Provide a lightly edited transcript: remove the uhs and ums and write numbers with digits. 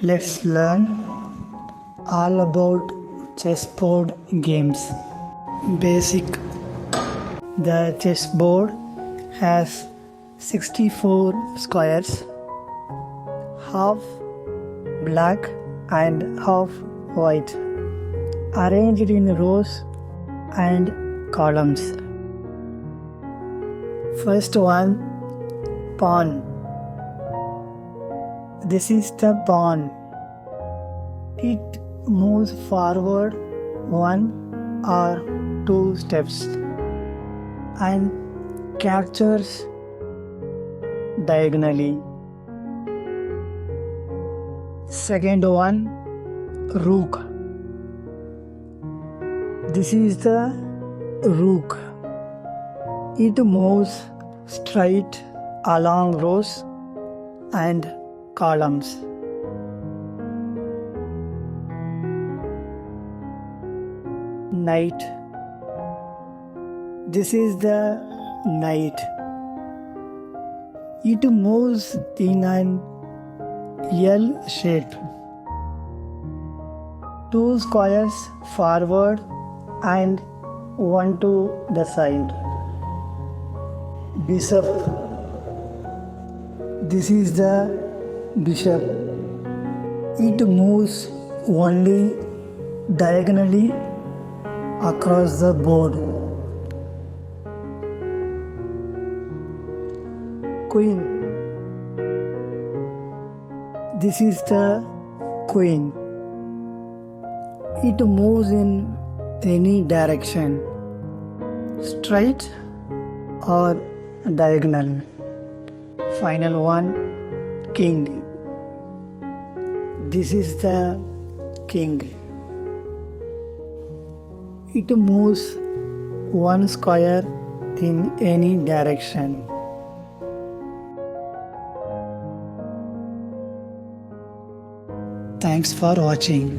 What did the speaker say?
Let's learn all about chessboard games. Basic. The chessboard has 64 squares, half black and half white, arranged in rows and columns. First one, pawn. This is the pawn. It moves forward one or two steps and captures diagonally. Second one, rook. This is the rook. It moves straight along rows and columns. Knight. This is the knight. It moves in an L shape. Two squares forward and one to the side. Bishop. This is the bishop. It moves only diagonally across the board. Queen. This is the queen. It moves in any direction, straight or diagonal. Final one, king. This is the king. It moves one square in any direction. Thanks for watching.